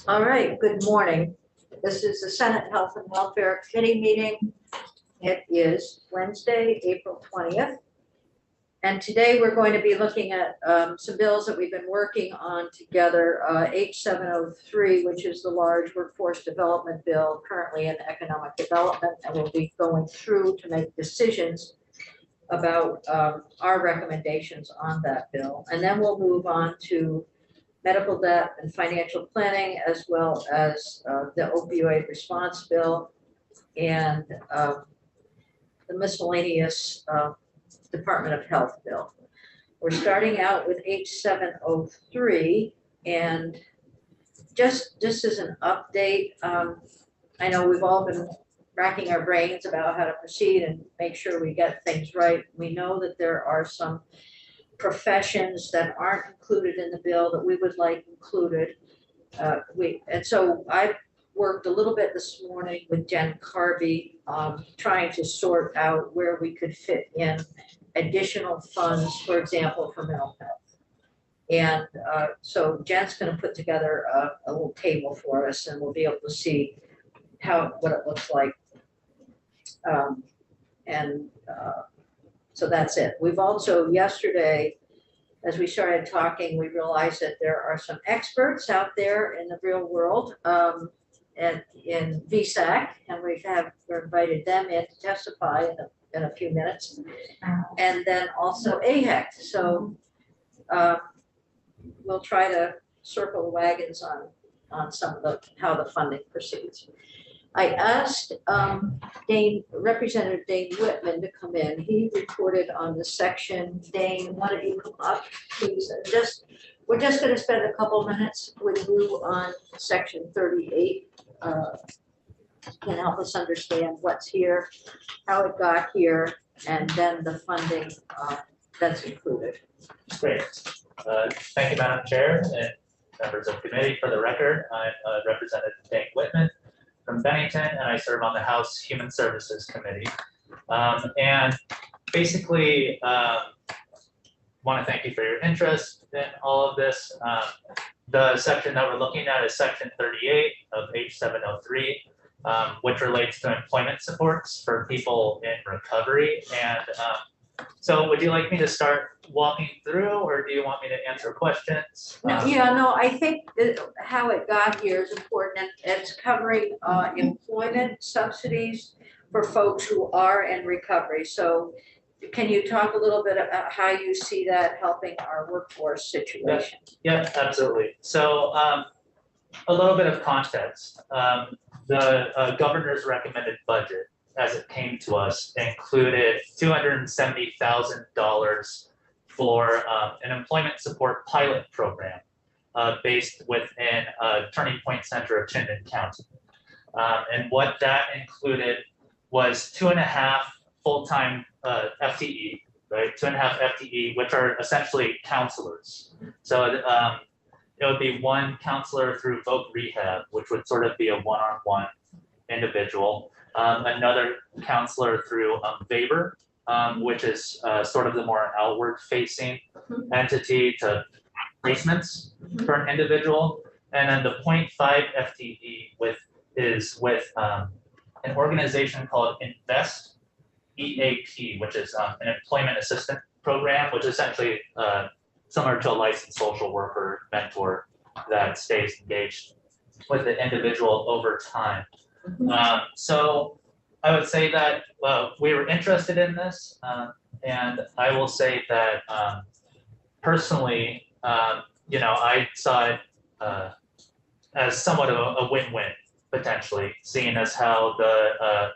All right, good morning. This is the Senate Health and Welfare Committee meeting. It is Wednesday, April 20th. And today we're going to be looking at some bills that we've been working on together. H703, which is the large workforce development bill currently in economic development, and we'll be going through to make decisions about our recommendations on that bill. And then we'll move on to medical debt and financial planning, as well as the opioid response bill and the miscellaneous Department of Health bill. We're starting out with H703, and just as an update, I know we've all been racking our brains about how to proceed and make sure we get things right. We know that there are some professions that aren't included in the bill that we would like included. And so I worked a little bit this morning with Jen Carby, trying to sort out where we could fit in additional funds, for example, for mental health. And so Jen's going to put together a little table for us, and we'll be able to see what it looks like. So that's it. We've also, yesterday, as we started talking, we realized that there are some experts out there in the real world and in VSAC, and we're invited them in to testify in a few minutes, and then also AHEC. So we'll try to circle the wagons on some of how the funding proceeds. I asked Representative Dane Whitman to come in. He reported on the section. Dane, why don't you come up, please? We're just going to spend a couple minutes with you on section 38. Can help us understand what's here, how it got here, and then the funding that's included. Great. Thank you, Madam Chair and members of the committee. For the record, I'm Representative Dane Whitman from Bennington, and I serve on the House Human Services Committee. And basically, want to thank you for your interest in all of this. The section that we're looking at is section 38 of H703, which relates to employment supports for people in recovery. And so would you like me to start walking through, or do you want me to answer questions? I think how it got here is important, and it's covering employment subsidies for folks who are in recovery. So can you talk a little bit about how you see that helping our workforce situation? Yeah, absolutely. So a little bit of context. The governor's recommended budget, as it came to us, included $270,000 for an employment support pilot program based within Turning Point Center of Chittenden County. And what that included was 2.5 full-time FTE, right? 2.5 FTE, which are essentially counselors. So it would be one counselor through Voc Rehab, which would sort of be a one-on-one individual. Another counselor through VABER, which is sort of the more outward-facing entity to placements for an individual. And then the 0.5 FTE is with an organization called Invest EAP, which is an employment assistant program, which is essentially similar to a licensed social worker mentor that stays engaged with the individual over time. So I would say that we were interested in this, and I will say that personally, I saw it as somewhat of a win-win, potentially, seeing as how the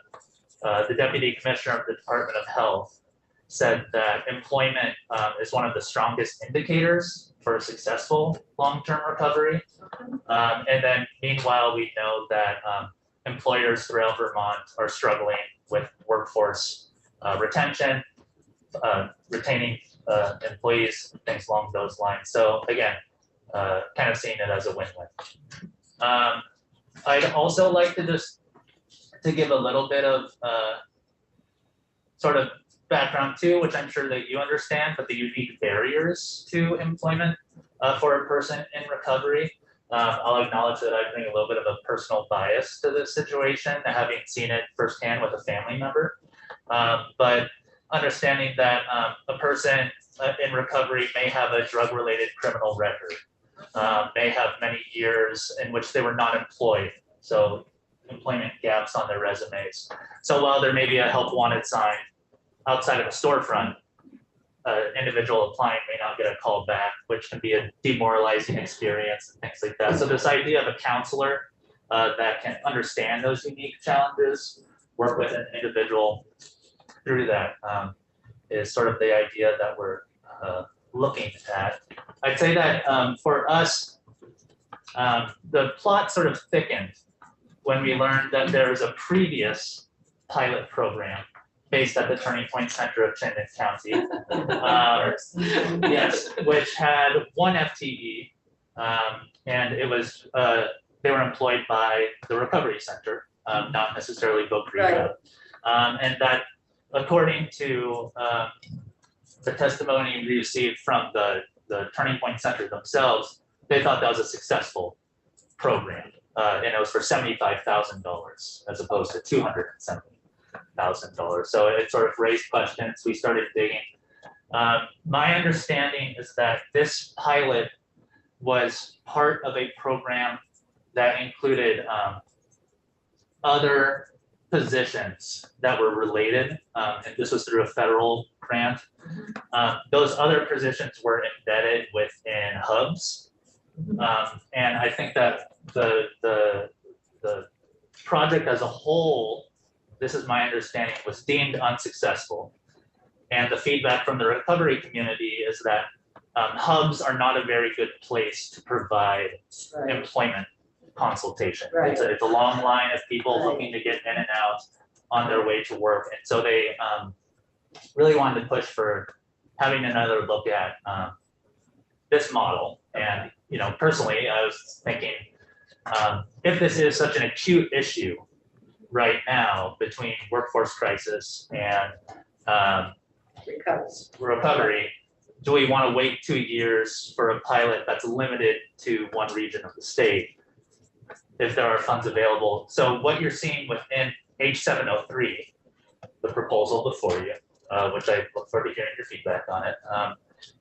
Deputy Commissioner of the Department of Health said that employment is one of the strongest indicators for successful long-term recovery. And then meanwhile, we know that employers throughout Vermont are struggling with workforce retention, retaining employees, things along those lines. So again, kind of seeing it as a win-win. I'd also like to give a little bit of sort of background too, which I'm sure that you understand, but the unique barriers to employment for a person in recovery. I'll acknowledge that I bring a little bit of a personal bias to this situation, having seen it firsthand with a family member. But understanding that a person in recovery may have a drug-related criminal record, may have many years in which they were not employed, so employment gaps on their resumes. So while there may be a help wanted sign outside of a storefront, individual applying may not get a call back, which can be a demoralizing experience and things like that. So this idea of a counselor that can understand those unique challenges, work with an individual through that is sort of the idea that we're looking at. I'd say that for us, the plot sort of thickened when we learned that there was a previous pilot program based at the Turning Point Center of Chittenden County. Yes, which had one FTE, and it was they were employed by the Recovery Center, not necessarily Voc Rehab. And that, according to the testimony we received from the Turning Point Center themselves, they thought that was a successful program, and it was for $75,000 as opposed to $270,000. So it sort of raised questions. We started digging. My understanding is that this pilot was part of a program that included other positions that were related, and this was through a federal grant. Those other positions were embedded within hubs, and I think that the project as a whole, this is my understanding, was deemed unsuccessful. And the feedback from the recovery community is that hubs are not a very good place to provide employment consultation. It's a long line of people looking to get in and out on their way to work. And so they really wanted to push for having another look at this model. And, you know, personally, I was thinking, if this is such an acute issue right now between workforce crisis and recovery, do we want to wait 2 years for a pilot that's limited to one region of the state if there are funds available? So what you're seeing within H703, the proposal before you, which I look forward to hearing your feedback on it,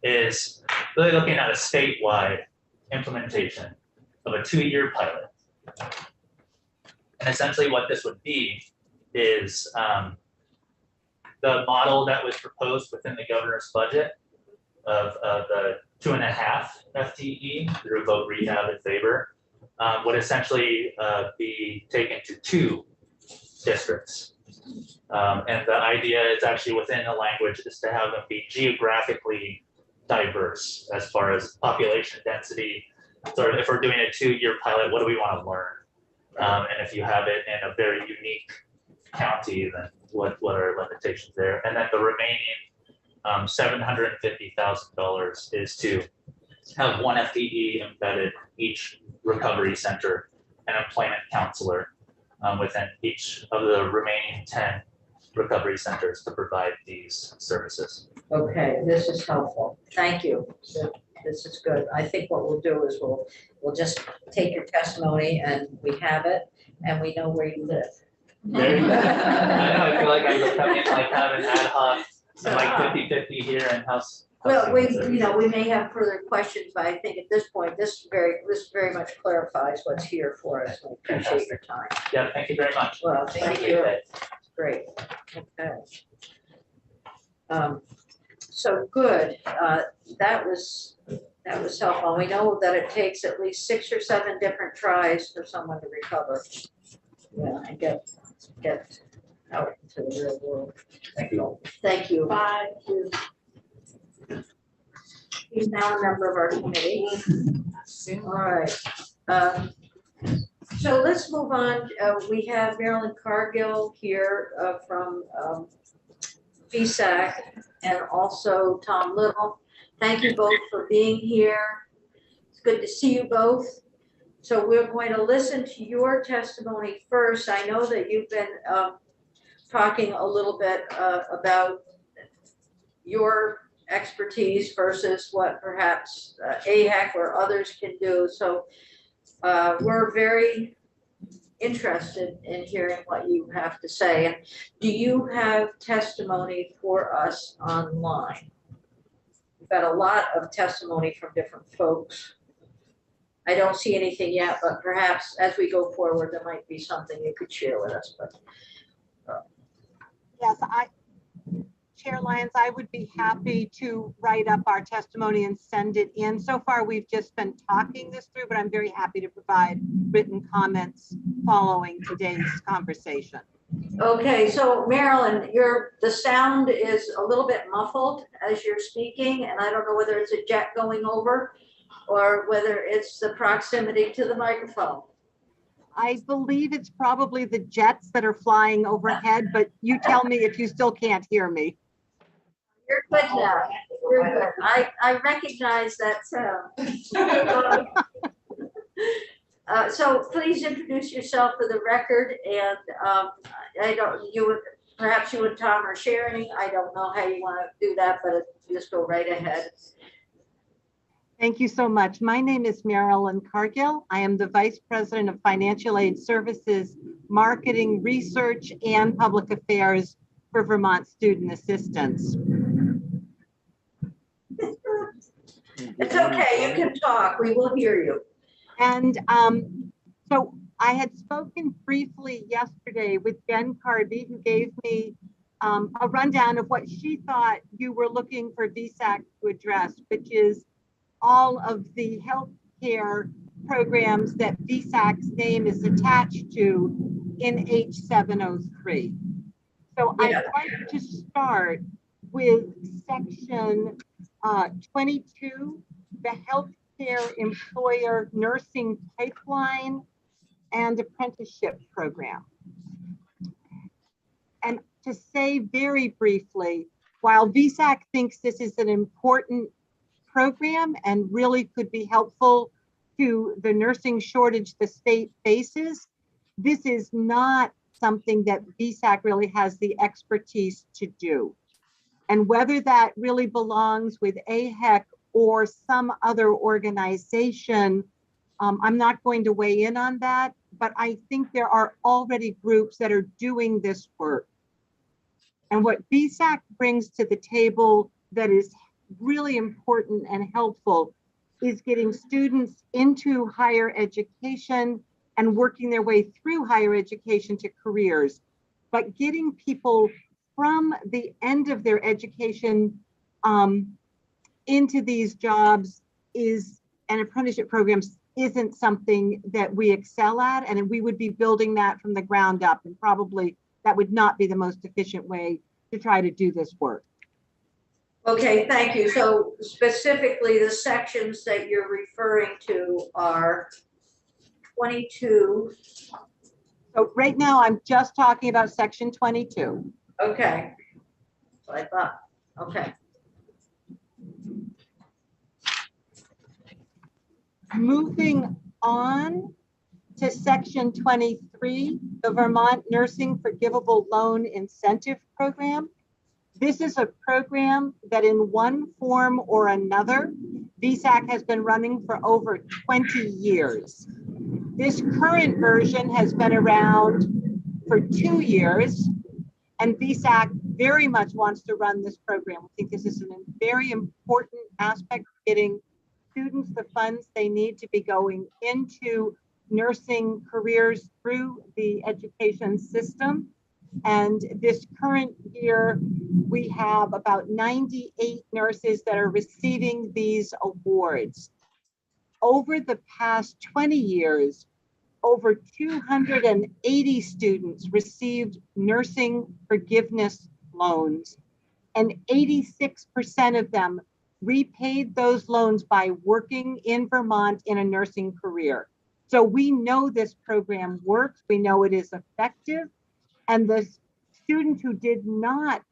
is really looking at a statewide implementation of a 2-year pilot. And essentially what this would be is the model that was proposed within the governor's budget of the 2.5 FTE through Voc Rehab in favor would essentially be taken to 2 districts. And the idea is actually within the language is to have them be geographically diverse as far as population density. So if we're doing a 2-year pilot, what do we want to learn? And if you have it in a very unique county, then what are limitations there? And then the remaining $750,000 is to have one FTE embedded each recovery center and employment counselor within each of the remaining 10 recovery centers to provide these services. Okay, this is helpful. Thank you. This is good. I think what we'll do is we'll just take your testimony and we have it and we know where you live. There you go. I know, I feel like I look up and like have an ad hoc, like 50-50 here and house. Well, we may have further questions, but I think at this point, this very much clarifies what's here for us. We appreciate your time. Yeah, thank you very much. Well, thank you. Great. Okay. So good. That was helpful. We know that it takes at least 6 or 7 different tries for someone to recover. Yeah, and get out into the real world. Thank you. Thank you. Bye. He's now a member of our committee. All right. So let's move on. We have Marilyn Cargill here from VSAC and also Tom Little. Thank you both for being here. It's good to see you both. So we're going to listen to your testimony first. I know that you've been talking a little bit about your expertise versus what perhaps AHEC or others can do. So we're very interested in hearing what you have to say. And do you have testimony for us online? We've got a lot of testimony from different folks. I don't see anything yet, but perhaps as we go forward, there might be something you could share with us. But Yes, Chair Lyons, I would be happy to write up our testimony and send it in. So far, we've just been talking this through, but I'm very happy to provide written comments following today's conversation. okay, so Marilyn, the sound is a little bit muffled as you're speaking, and I don't know whether it's a jet going over or whether it's the proximity to the microphone. I believe it's probably the jets that are flying overhead, but you tell me if you still can't hear me. You're good now. You're good. I recognize that sound. So please introduce yourself for the record, and perhaps you and Tom are sharing. I don't know how you want to do that, but just go right ahead. Thank you so much. My name is Marilyn Cargill. I am the Vice President of Financial Aid Services, Marketing, Research, and Public Affairs for Vermont Student Assistance. It's okay, you can talk, we will hear you. And so I had spoken briefly yesterday with Jen Carby, who gave me a rundown of what she thought you were looking for VSAC to address, which is all of the healthcare programs that VSAC's name is attached to in H703. So Yeah. I'd like to start with section 22, the healthcare employer nursing pipeline and apprenticeship program. And to say very briefly, while VSAC thinks this is an important program and really could be helpful to the nursing shortage the state faces, this is not something that VSAC really has the expertise to do. And whether that really belongs with AHEC or some other organization, I'm not going to weigh in on that, but I think there are already groups that are doing this work. And what VSAC brings to the table that is really important and helpful is getting students into higher education and working their way through higher education to careers, but getting people from the end of their education into these jobs and apprenticeship programs isn't something that we excel at, and we would be building that from the ground up, and probably that would not be the most efficient way to try to do this work. Okay, thank you. So specifically, the sections that you're referring to are 22. So right now, I'm just talking about section 22. Okay. So I thought, okay. Moving on to section 23, the Vermont Nursing Forgivable Loan Incentive Program. This is a program that in one form or another, VSAC has been running for over 20 years. This current version has been around for 2 years, and VSAC very much wants to run this program. I think this is a very important aspect of getting students the funds they need to be going into nursing careers through the education system. And this current year, we have about 98 nurses that are receiving these awards. Over the past 20 years, over 280 students received nursing forgiveness loans, and 86% of them repaid those loans by working in Vermont in a nursing career. So we know this program works, we know it is effective, and the students who did not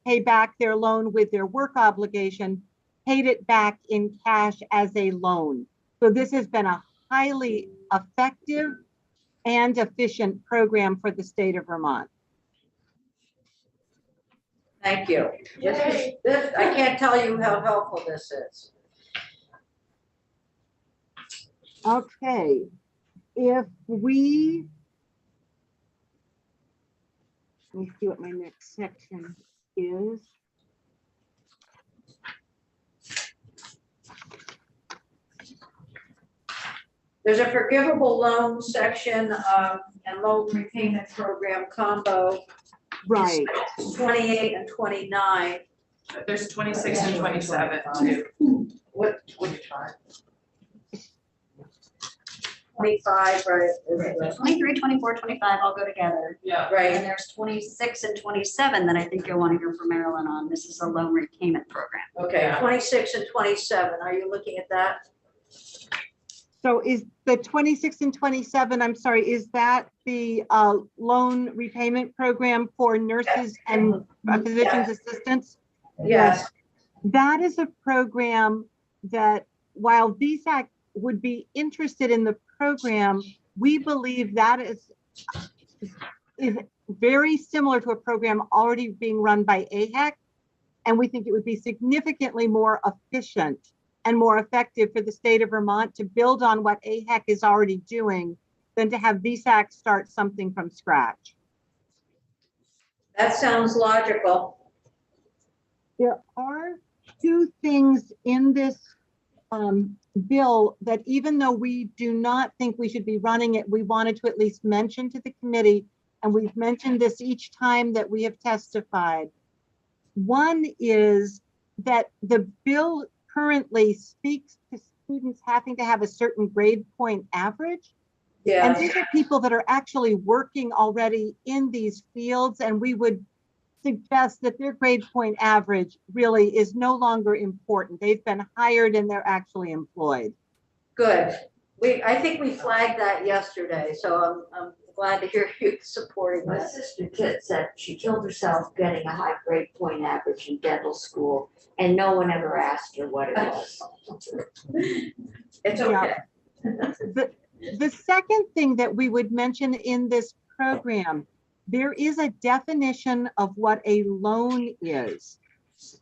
pay back their loan with their work obligation paid it back in cash as a loan. So this has been a highly effective and efficient program for the state of Vermont. Thank you. This, I can't tell you how helpful this is. Okay, if we, let me see what my next section is. There's a forgivable loan section and loan repayment program combo, Right, 28 and 29. There's 26 and 27 too. What? 25, right? 23, 24, 25 all go together. Yeah. And Right, there's 26 and 27 that I think you'll want to hear from Marilyn on. This is a loan repayment program. okay, Yeah. 26 and 27, are you looking at that? so is the 26 and 27, I'm sorry, is that the loan repayment program for nurses and physician's assistants? Yes, That is a program that while VSAC would be interested in the program, we believe that is very similar to a program already being run by AHEC. And we think it would be significantly more efficient and more effective for the state of Vermont to build on what AHEC is already doing than to have VSAC start something from scratch. that sounds logical. There are two things in this bill that even though we do not think we should be running it, we wanted to at least mention to the committee, and we've mentioned this each time that we have testified. One is that the bill currently speaks to students having to have a certain grade point average. And Yeah, these are people that are actually working already in these fields, and we would suggest that their grade point average really is no longer important. They've been hired and they're actually employed. good. I think we flagged that yesterday, so I'm glad to hear you supporting My that. sister Kit said she killed herself getting a high grade point average in dental school, and no one ever asked her what it was. It's okay. The second thing that we would mention in this program, there is a definition of what a loan is.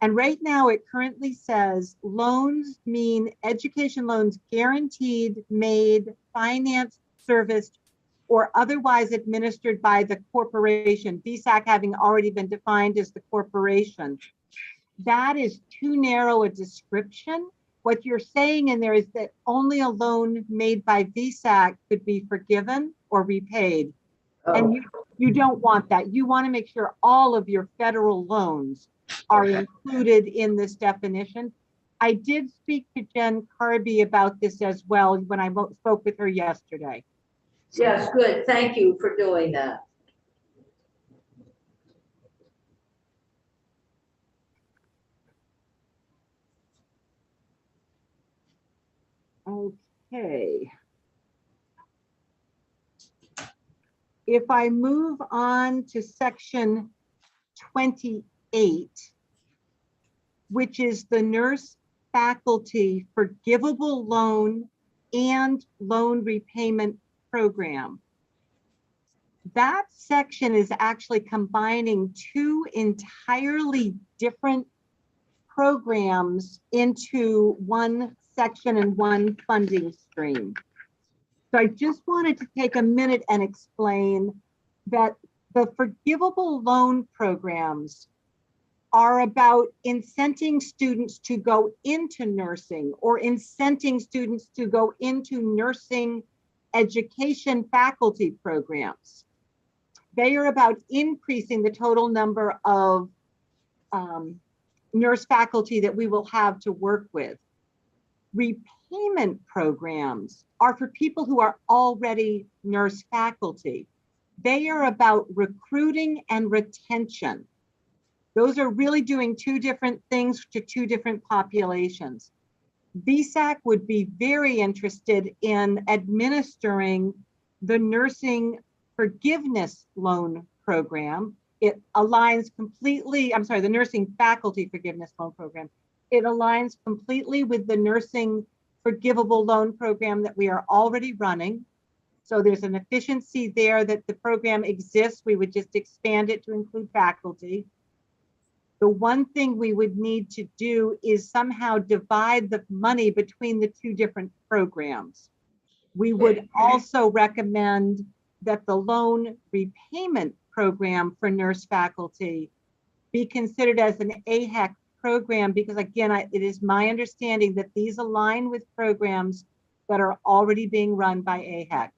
And right now it currently says loans mean education loans guaranteed, made, financed, serviced, or otherwise administered by the corporation, VSAC having already been defined as the corporation. That is too narrow a description. What you're saying in there is that only a loan made by VSAC could be forgiven or repaid. And you don't want that. You want to make sure all of your federal loans are included in this definition. I did speak to Jen Carby about this as well when I spoke with her yesterday. Yes, good. Thank you for doing that. Okay. If I move on to section 28, which is the nurse faculty forgivable loan and loan repayment program. That section is actually combining two entirely different programs into one section and one funding stream. So I just wanted to take a minute and explain that the forgivable loan programs are about incenting students to go into nursing or incenting students to go into nursing education faculty programs. They are about increasing the total number of nurse faculty that we will have to work with. Repayment programs are for people who are already nurse faculty. They are about recruiting and retention. Those are really doing two different things to two different populations. VSAC would be very interested in administering the nursing forgiveness loan program. It aligns completely, I'm sorry, the nursing faculty forgiveness loan program. It aligns completely with the nursing forgivable loan program that we are already running. So there's an efficiency there that the program exists. We would just expand it to include faculty. The one thing we would need to do is somehow divide the money between the two different programs. We would also recommend that the loan repayment program for nurse faculty be considered as an AHEC program, because again, it is my understanding that these align with programs that are already being run by AHEC.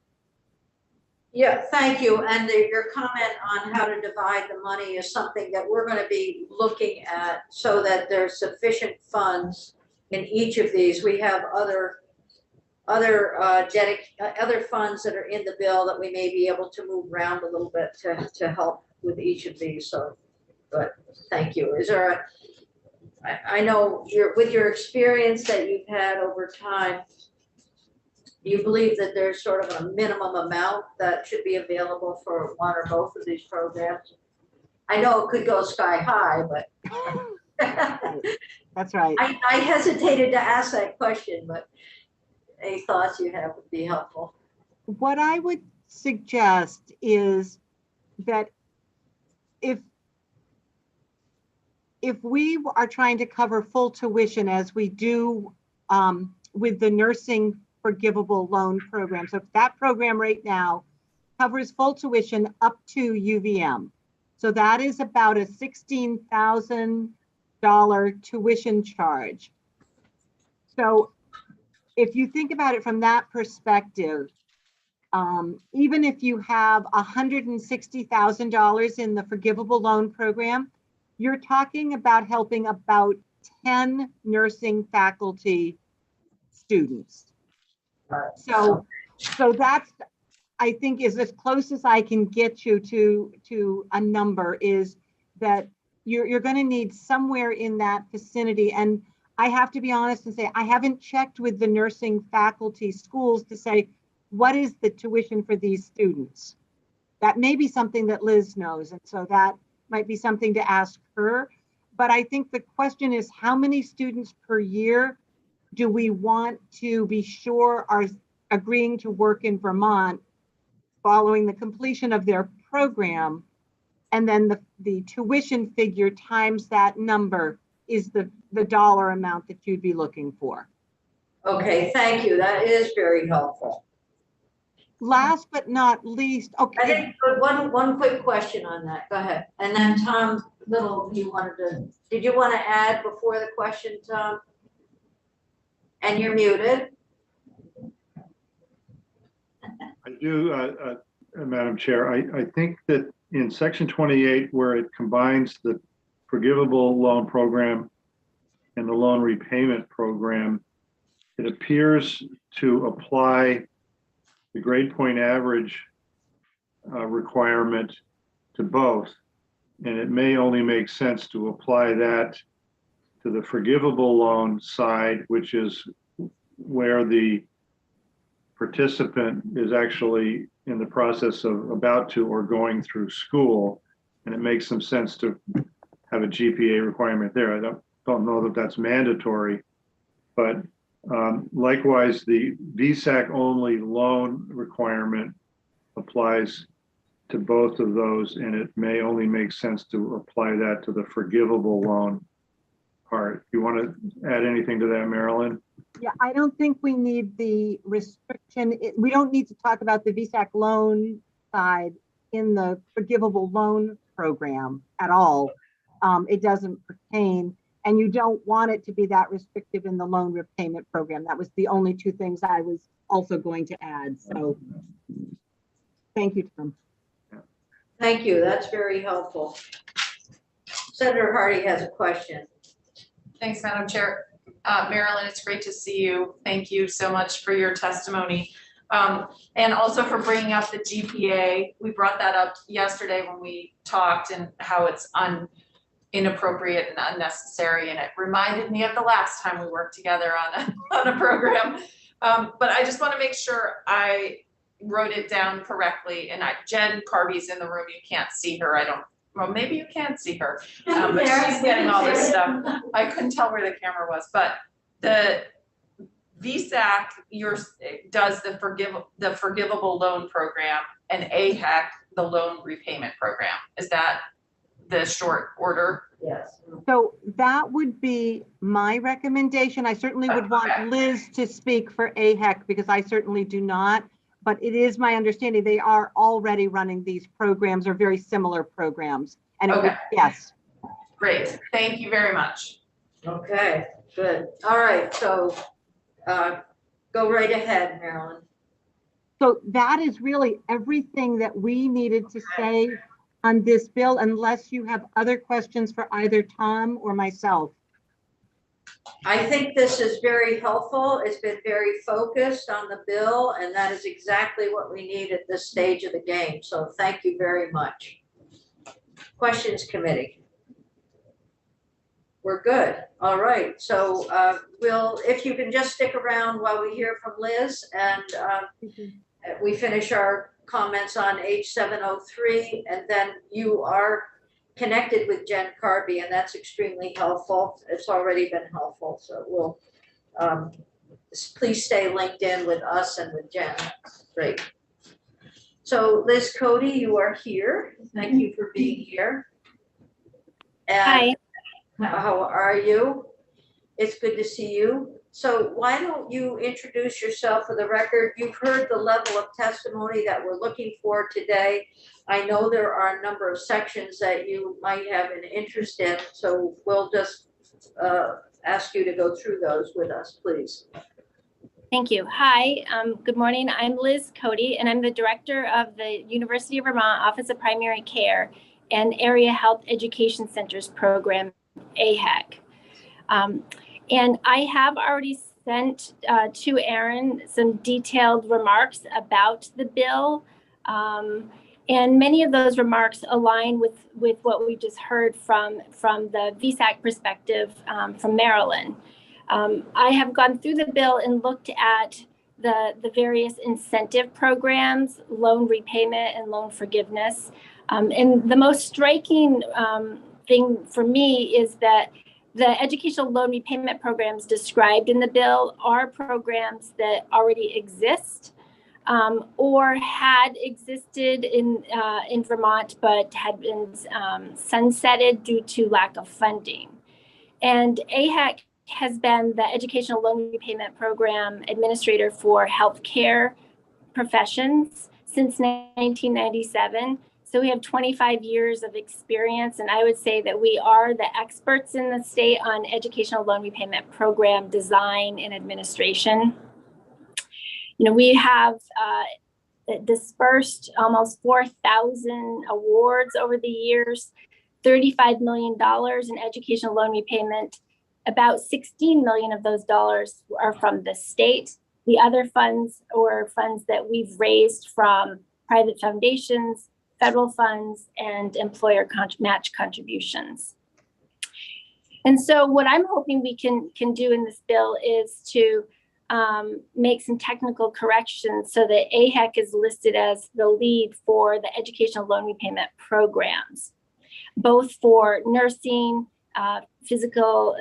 Yeah, thank you. And your comment on how to divide the money is something that we're going to be looking at so that there's sufficient funds in each of these. We have other funds that are in the bill that we may be able to move around a little bit to help with each of these. So, but thank you. Is there I know with your experience that you've had over time, you believe that there's sort of a minimum amount that should be available for one or both of these programs? I know it could go sky high, but That's right. I hesitated to ask that question, but any thoughts you have would be helpful. What I would suggest is that if we are trying to cover full tuition as we do with the nursing forgivable loan program, so if that program right now covers full tuition up to UVM, so that is about a $16,000 tuition charge. So if you think about it from that perspective, even if you have $160,000 in the forgivable loan program, you're talking about helping about 10 nursing faculty students. So that's, I think, is as close as I can get you to a number, is that you're going to need somewhere in that vicinity. And I have to be honest and say, I haven't checked with the nursing faculty schools to say, what is the tuition for these students? That may be something that Liz knows. And so that might be something to ask her. But I think the question is, how many students per year do we want to be sure are agreeing to work in Vermont following the completion of their program? And then the tuition figure times that number is the dollar amount that you'd be looking for. Okay, thank you. That is very helpful. Last but not least, I okay. think one quick question on that. Go ahead. And then Tom Little, did you want to add before the question, Tom? And you're muted. I do, Madam Chair. I think that in section 28, where it combines the forgivable loan program and the loan repayment program, it appears to apply the grade point average requirement to both. And it may only make sense to apply that to the forgivable loan side, which is where the participant is actually in the process of about to or going through school. And it makes some sense to have a GPA requirement there. I don't know that that's mandatory, but likewise, the VSAC only loan requirement applies to both of those, and it may only make sense to apply that to the forgivable loan part. You want to add anything to that, Marilyn? Yeah, I don't think we need the restriction. We don't need to talk about the VSAC loan side in the forgivable loan program at all. It doesn't pertain, and you don't want it to be that restrictive in the loan repayment program. That was the only two things I was also going to add. So thank you, Tom. Thank you. That's very helpful. Senator Hardy has a question. Thanks, Madam Chair. Marilyn, it's great to see you. Thank you so much for your testimony. And also for bringing up the GPA. We brought that up yesterday when we talked, and how it's inappropriate and unnecessary. And it reminded me of the last time we worked together on a program. But I just want to make sure I wrote it down correctly. And Jen Carby's in the room. You can't see her. Well, maybe you can see her, but she's getting all this stuff. I couldn't tell where the camera was, but the VSAC does the forgivable loan program, and AHEC the loan repayment program. Is that the short order. Yes. So that would be my recommendation. I certainly would want Liz to speak for AHEC because I certainly do not. But it is my understanding they are already running these programs or very similar programs. And it would, Okay. yes. Great, thank you very much. Okay, good. All right, so go right ahead, Marilyn. So that is really everything that we needed to say on this bill, unless you have other questions for either Tom or myself. I think this is very helpful. It's been very focused on the bill, and that is exactly what we need at this stage of the game. So thank you very much. Questions committee? We're good. All right. So if you can just stick around while we hear from Liz and we finish our comments on H703, and then you are connected with Jen Carby, and that's extremely helpful. It's already been helpful. So we'll please stay linked in with us and with Jen. Great. So Liz Cody, you are here. Thank you for being here. And Hi. how are you? It's good to see you. So why don't you introduce yourself for the record? You've heard the level of testimony that we're looking for today. I know there are a number of sections that you might have an interest in, so we'll just ask you to go through those with us, please. Thank you. Hi, good morning. I'm Liz Cody, and I'm the director of the University of Vermont Office of Primary Care and Area Health Education Centers program, AHEC. And I have already sent to Aaron some detailed remarks about the bill. And many of those remarks align with what we just heard from the VSAC perspective from Marilyn. I have gone through the bill and looked at the various incentive programs, loan repayment and loan forgiveness. And the most striking thing for me is that the educational loan repayment programs described in the bill are programs that already exist or had existed in Vermont, but had been sunsetted due to lack of funding. And AHEC has been the educational loan repayment program administrator for healthcare professions since 1997. So we have 25 years of experience, and I would say that we are the experts in the state on educational loan repayment program design and administration. You know, we have dispersed almost 4,000 awards over the years, $35 million in educational loan repayment. About 16 million of those dollars are from the state. The other funds or funds that we've raised from private foundations, federal funds, and employer match contributions. And so what I'm hoping we can do in this bill is to make some technical corrections so that AHEC is listed as the lead for the educational loan repayment programs, both for nursing, physical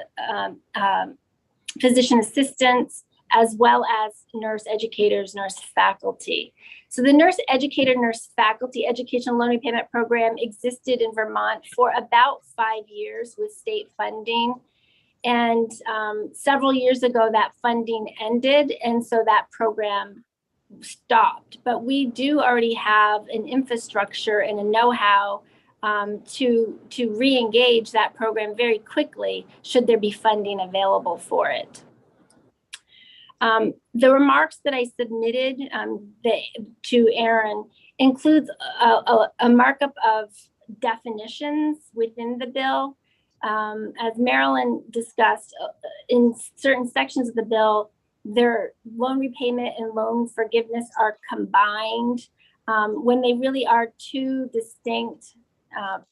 physician assistants, as well as nurse educators, nurse faculty. So the nurse educator, nurse faculty educational loan repayment program existed in Vermont for about 5 years with state funding. And several years ago, that funding ended, and so that program stopped. But we do already have an infrastructure and a know-how to re-engage that program very quickly should there be funding available for it. The remarks that I submitted to Aaron includes a markup of definitions within the bill. As Marilyn discussed, in certain sections of the bill, their loan repayment and loan forgiveness are combined when they really are two distinct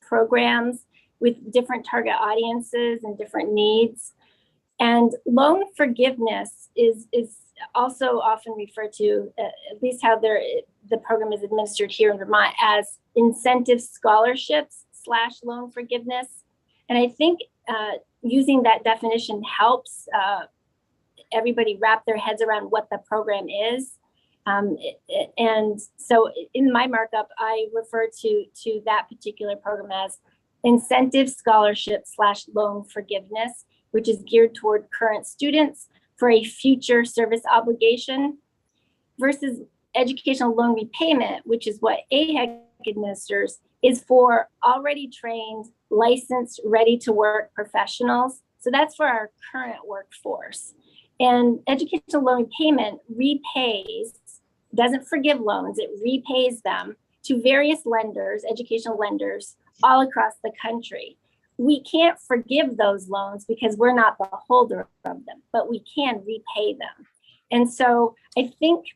programs with different target audiences and different needs. And loan forgiveness is also often referred to, at least how the program is administered here in Vermont, as incentive scholarships / loan forgiveness. And I think using that definition helps everybody wrap their heads around what the program is. And so in my markup, I refer to that particular program as incentive scholarship / loan forgiveness, which is geared toward current students for a future service obligation, versus educational loan repayment, which is what AHEC administers, is for already trained, licensed, ready to work professionals. So that's for our current workforce. And educational loan repayment repays, doesn't forgive loans, it repays them to various lenders, educational lenders, all across the country. We can't forgive those loans because we're not the holder of them, but we can repay them. And so I think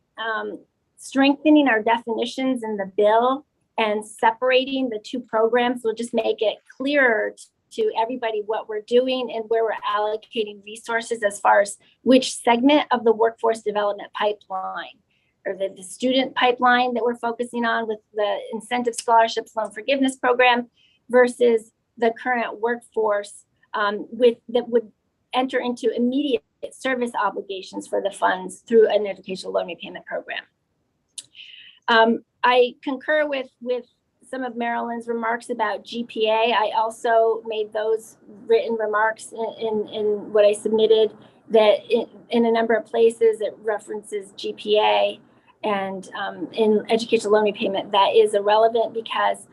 strengthening our definitions in the bill and separating the two programs will just make it clearer to everybody what we're doing and where we're allocating resources as far as which segment of the workforce development pipeline, or the student pipeline that we're focusing on with the incentive scholarships loan forgiveness program versus the current workforce that would enter into immediate service obligations for the funds through an educational loan repayment program. I concur with some of Marilyn's remarks about GPA. I also made those written remarks in what I submitted, that in a number of places it references GPA, and in educational loan repayment that is irrelevant, because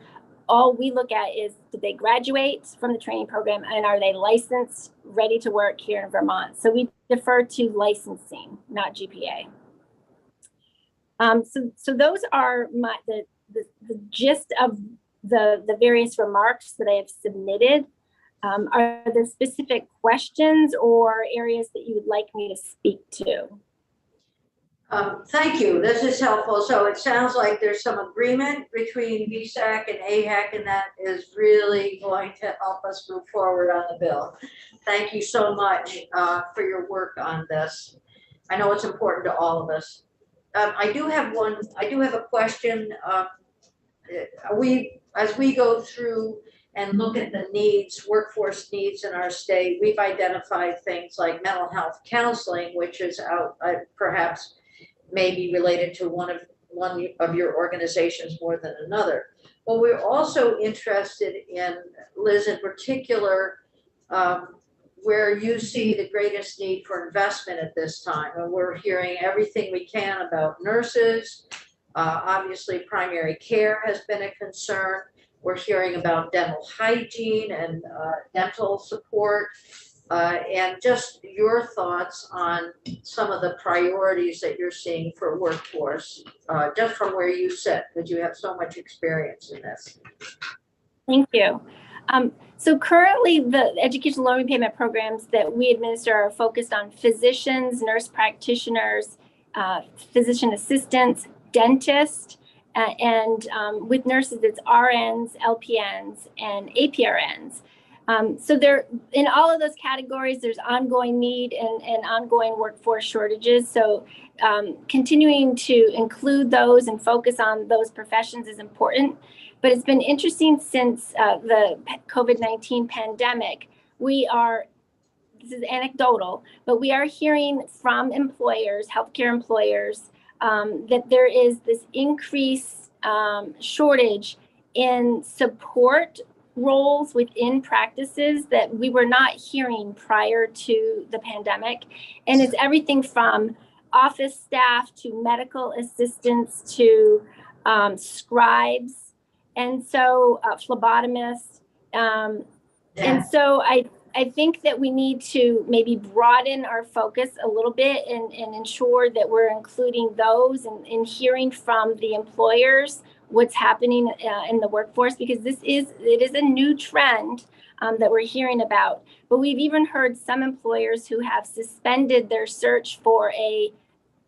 all we look at is, did they graduate from the training program and are they licensed, ready to work here in Vermont? So we defer to licensing, not GPA. So those are the gist of the various remarks that I have submitted. Are there specific questions or areas that you would like me to speak to? Thank you. This is helpful. So it sounds like there's some agreement between VSAC and AHEC, and that is really going to help us move forward on the bill. Thank you so much for your work on this. I know it's important to all of us. I do have a question. As we go through and look at the needs, workforce needs in our state, we've identified things like mental health counseling, which is out perhaps maybe related to one of your organizations more than another. But we're also interested in, Liz, in particular, where you see the greatest need for investment at this time. And we're hearing everything we can about nurses. Obviously, primary care has been a concern. We're hearing about dental hygiene and dental support. And just your thoughts on some of the priorities that you're seeing for workforce, just from where you sit, because you have so much experience in this. Thank you. So currently the educational loan repayment programs that we administer are focused on physicians, nurse practitioners, physician assistants, dentists, and with nurses it's RNs, LPNs, and APRNs. So there, in all of those categories, there's ongoing need and ongoing workforce shortages. So continuing to include those and focus on those professions is important. But it's been interesting since the COVID-19 pandemic. This is anecdotal, but we are hearing from employers, healthcare employers, that there is this increased shortage in support roles within practices that we were not hearing prior to the pandemic. And it's everything from office staff to medical assistants to scribes, and so phlebotomists. And so I think that we need to maybe broaden our focus a little bit and ensure that we're including those and hearing from the employers what's happening in the workforce, because it is a new trend that we're hearing about. But we've even heard some employers who have suspended their search for a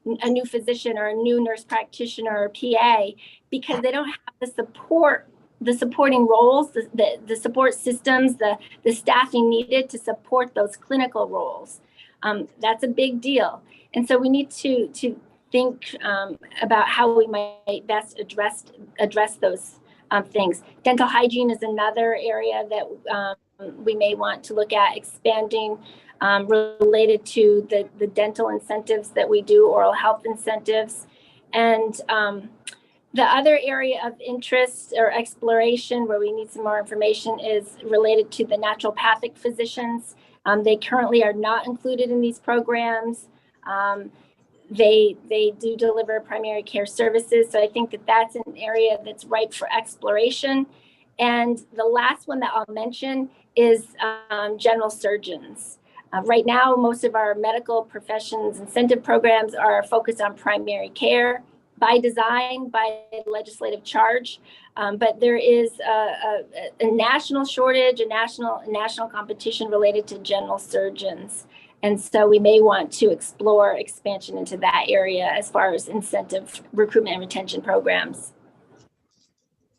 new physician or a new nurse practitioner or PA because they don't have the supporting roles, the support systems, the staffing needed to support those clinical roles. That's a big deal. And so we need to think about how we might best address those things. Dental hygiene is another area that we may want to look at expanding related to the dental incentives that we do, oral health incentives. And The other area of interest or exploration where we need some more information is related to the naturopathic physicians. They currently are not included in these programs. They do deliver primary care services, so I think that that's an area that's ripe for exploration. And the last one that I'll mention is general surgeons. Right now, most of our medical professions incentive programs are focused on primary care by design, by legislative charge. But there is a national shortage, a national competition related to general surgeons. And so we may want to explore expansion into that area as far as incentive recruitment and retention programs.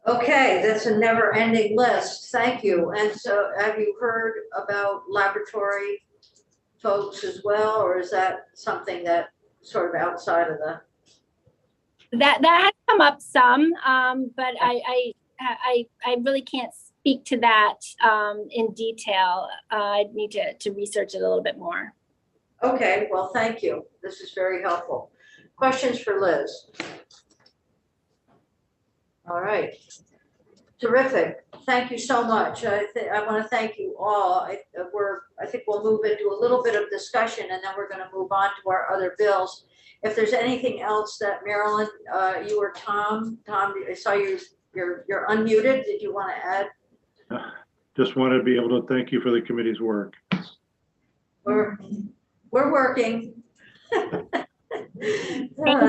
Okay, that's a never-ending list. Thank you. And so have you heard about laboratory folks as well, or is that something that sort of outside of the? That has come up some, but I really can't speak to that in detail. I'd need to research it a little bit more. Okay, well, thank you. This is very helpful. Questions for Liz? All right. Terrific. Thank you so much. I want to thank you all. I think we'll move into a little bit of discussion, and then we're going to move on to our other bills. If there's anything else that Marilyn, you or Tom, I saw you're unmuted. Did you want to add? Just wanted to be able to thank you for the committee's work. We're working. Thank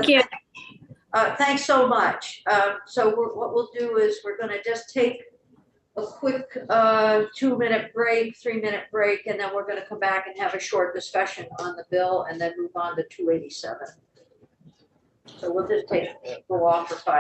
you. Thanks so much. So what we'll do is we're going to just take a quick 2-minute break, 3-minute break, and then we're going to come back and have a short discussion on the bill and then move on to 287. So we'll just go off for 5